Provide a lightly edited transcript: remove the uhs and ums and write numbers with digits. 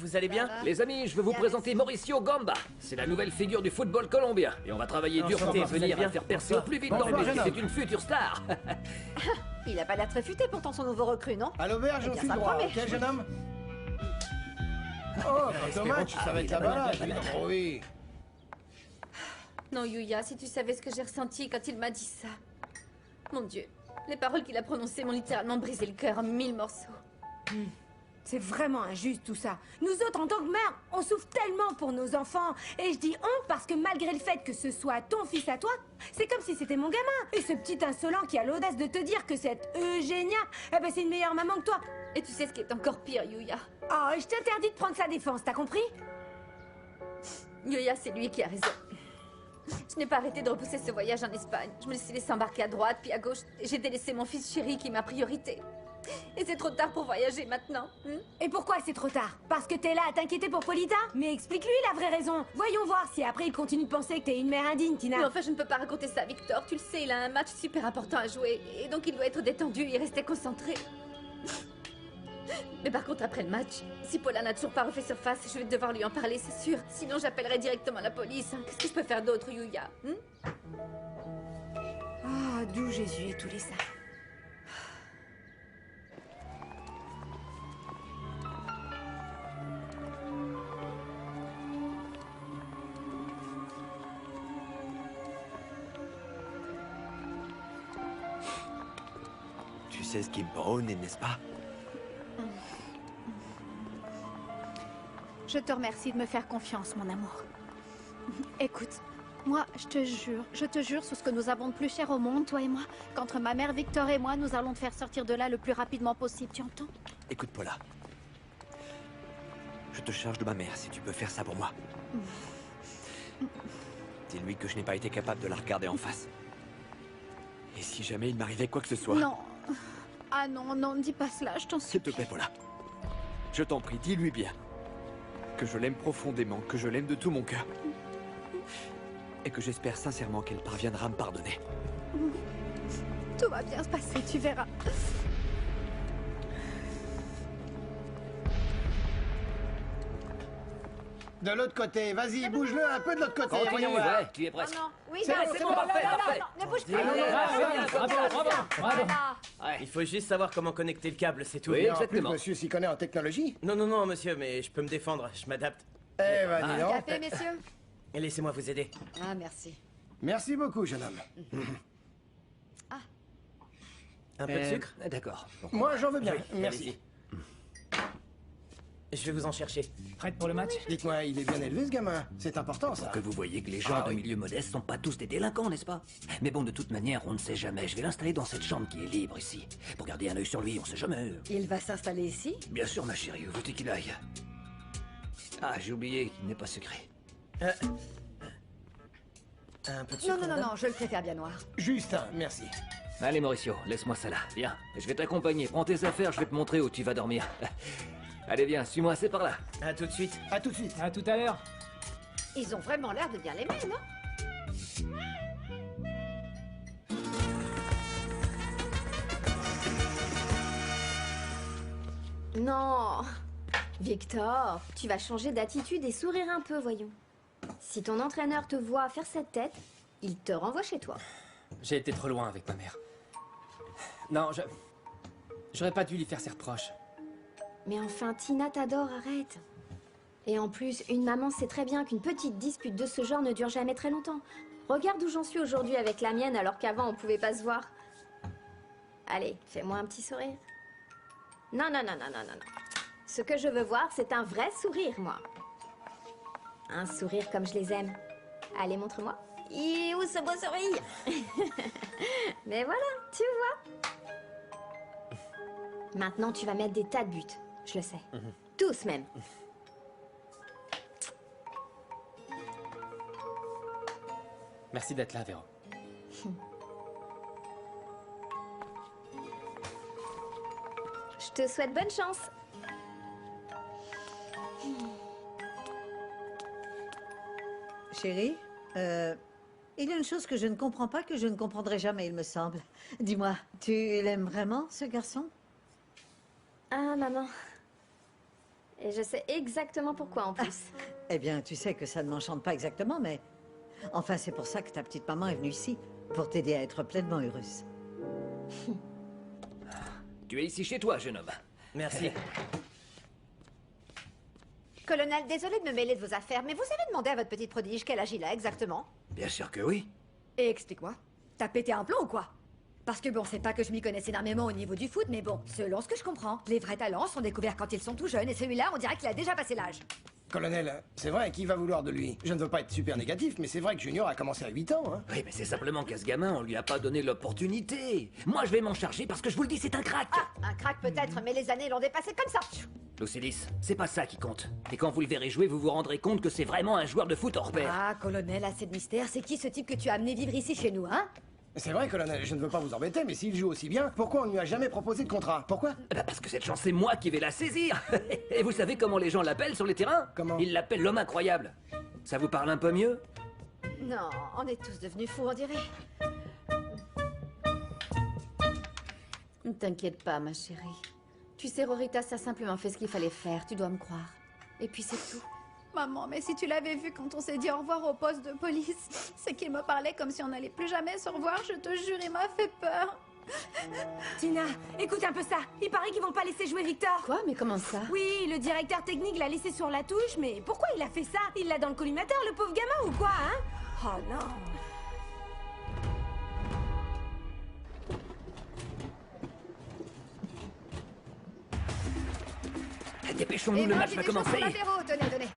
Vous allez bien? Les amis, je veux vous présenter Mauricio Gamba. C'est la nouvelle figure du football colombien. Et on va travailler dur pour Enchanté, parvenir vous allez à faire bien? percer au plus vite dans le métier. C'est une future star. Il a pas l'air très futé pourtant son nouveau recrue, non? À l'auberge, Eh au bien, fil ça droit. promet. Quel jeune homme? Oh, quand au match, ça va être la balade. Oh oui. Non, Yuya, si tu savais ce que j'ai ressenti quand il m'a dit ça. Mon Dieu, les paroles qu'il a prononcées m'ont littéralement brisé le cœur en 1000 morceaux. C'est vraiment injuste tout ça. Nous autres, en tant que mère, on souffre tellement pour nos enfants. Et je dis on parce que malgré le fait que ce soit ton fils à toi, c'est comme si c'était mon gamin. Et ce petit insolent qui a l'audace de te dire que cette Eugénia, eh ben c'est une meilleure maman que toi. Et tu sais ce qui est encore pire, Yuya? Oh, je t'interdis de prendre sa défense, t'as compris? Yuya, c'est lui qui a raison. Je n'ai pas arrêté de repousser ce voyage en Espagne. Je me suis laissé embarquer à droite, puis à gauche. Et j'ai délaissé mon fils chéri qui est ma priorité. Et c'est trop tard pour voyager maintenant. Et pourquoi c'est trop tard? Parce que t'es là à t'inquiéter pour Polita? Mais explique-lui la vraie raison. Voyons voir si après il continue de penser que t'es une mère indigne, Tina. Mais enfin, je ne peux pas raconter ça à Victor. Tu le sais, il a un match super important à jouer. Et donc il doit être détendu et rester concentré. Mais par contre, après le match, si Paula n'a toujours pas refait surface, je vais devoir lui en parler, c'est sûr. Sinon, j'appellerai directement la police. Qu'est-ce que je peux faire d'autre, Yuya? Ah, d'où Jésus et tous les saints. Tu sais ce qui brûle, n'est-ce pas? Je te remercie de me faire confiance, mon amour. Écoute, moi, je te jure sur ce que nous avons de plus cher au monde, toi et moi, qu'entre ma mère Victor et moi, nous allons te faire sortir de là le plus rapidement possible, tu entends? Écoute, Paula. Je te charge de ma mère si tu peux faire ça pour moi. Dis-lui que je n'ai pas été capable de la regarder en face. Et si jamais il m'arrivait quoi que ce soit... Non. Ah non, non, ne dis pas cela, je t'en S'il supplie. te plaît, Paula. Je t'en prie, dis-lui bien. Que je l'aime profondément, que je l'aime de tout mon cœur. Et que j'espère sincèrement qu'elle parviendra à me pardonner. Tout va bien se passer, tu verras. De l'autre côté, vas-y, bouge-le un peu de l'autre côté. Continue, Voyons voir. ouais, tu y es presque. Oui, C'est non, bon, c'est bon, parfait, parfait. ne bouge Ah, non, pas. non, Voilà. Il faut juste savoir comment connecter le câble, c'est tout. Oui, Et en plus, exactement. monsieur s'y connaît en technologie. Non, non, non, monsieur, mais je peux me défendre, je m'adapte. Eh ben, dis donc. Café, messieurs? Et laissez-moi vous aider. Ah, merci. Merci beaucoup, jeune homme. Un peu de sucre? D'accord. Moi, j'en veux bien. Oui, Merci. allez-y. Je vais vous en chercher. Prête pour le match? Dites-moi, il est bien élevé, ce gamin. C'est important, ça. Que vous voyez que les gens de milieu modeste sont pas tous des délinquants, n'est-ce pas? Mais bon, de toute manière, on ne sait jamais. Je vais l'installer dans cette chambre qui est libre ici. Pour garder un œil sur lui, on sait jamais. Il va s'installer ici? Bien sûr, ma chérie, où veux-tu qu'il aille? Ah, j'ai oublié qu'il n'est pas secret. Un peu de Non, sucre? non, non, madame non, je le préfère bien noir. Juste un, merci. Allez, Mauricio, laisse-moi ça là. Viens, je vais t'accompagner. Prends tes affaires, je vais te montrer où tu vas dormir. Allez, viens, suis-moi, c'est par là. À tout de suite. À tout de suite. À tout à l'heure. Ils ont vraiment l'air de bien l'aimer, non? Non, Victor, tu vas changer d'attitude et sourire un peu, voyons. Si ton entraîneur te voit faire cette tête, il te renvoie chez toi. J'ai été trop loin avec ma mère. Non, j'aurais pas dû lui faire ses reproches. Mais enfin, Tina t'adore, arrête. Et en plus, une maman sait très bien qu'une petite dispute de ce genre ne dure jamais très longtemps. Regarde où j'en suis aujourd'hui avec la mienne alors qu'avant on pouvait pas se voir. Allez, fais-moi un petit sourire. Non, non, non, non, non, non, non. Ce que je veux voir, c'est un vrai sourire, moi. Un sourire comme je les aime. Allez, montre-moi. Et où ce beau sourire? Mais voilà, tu vois. Maintenant, tu vas mettre des tas de buts. Je le sais. Tous même. Merci d'être là, Véro. Je te souhaite bonne chance. Chérie, il y a une chose que je ne comprends pas, que je ne comprendrai jamais, il me semble. Dis-moi, tu l'aimes vraiment, ce garçon? Ah, maman. Et je sais exactement pourquoi en plus. Eh bien, tu sais que ça ne m'enchante pas exactement, mais... Enfin, c'est pour ça que ta petite maman est venue ici, pour t'aider à être pleinement heureuse. Tu es ici chez toi, jeune homme. Merci. Colonel, désolé de me mêler de vos affaires, mais vous avez demandé à votre petite prodige quel âge il a exactement? Bien sûr que oui. Et explique-moi, t'as pété un plomb ou quoi? Parce que bon, c'est pas que je m'y connaisse énormément au niveau du foot, mais bon, selon ce que je comprends, les vrais talents sont découverts quand ils sont tout jeunes, et celui-là, on dirait qu'il a déjà passé l'âge. Colonel, c'est vrai, qui va vouloir de lui? Je ne veux pas être super négatif, mais c'est vrai que Junior a commencé à 8 ans, hein. Oui, mais c'est simplement qu'à ce gamin, on lui a pas donné l'opportunité. Moi, je vais m'en charger parce que je vous le dis, c'est un crack. Ah, un crack peut-être, mais les années l'ont dépassé comme ça. Lucilis, c'est pas ça qui compte. Et quand vous le verrez jouer, vous vous rendrez compte que c'est vraiment un joueur de foot hors pair. Ah, colonel, assez de mystère, c'est qui ce type que tu as amené vivre ici chez nous, hein? C'est vrai, colonel, je ne veux pas vous embêter, mais s'il joue aussi bien, pourquoi on ne lui a jamais proposé de contrat? Pourquoi? Bah parce que cette chance, c'est moi qui vais la saisir. Et vous savez comment les gens l'appellent sur les terrains? Comment? Ils l'appellent l'homme incroyable. Ça vous parle un peu mieux? Non, on est tous devenus fous, on dirait. Ne t'inquiète pas, ma chérie. Tu sais, Roritas a simplement fait ce qu'il fallait faire, tu dois me croire. Et puis c'est tout. Maman, mais si tu l'avais vu quand on s'est dit au revoir au poste de police, c'est qu'il me parlait comme si on n'allait plus jamais se revoir, je te jure, il m'a fait peur. Tina, écoute un peu ça. Il paraît qu'ils vont pas laisser jouer Victor. Quoi? Mais comment ça? Oui, le directeur technique l'a laissé sur la touche, mais pourquoi il a fait ça? Il l'a dans le collimateur, le pauvre gamin, ou quoi, hein? Oh non. Dépêchons-nous, Et le moi, match j'ai va des choses commencer. pour l'apéro, tenez, tenez.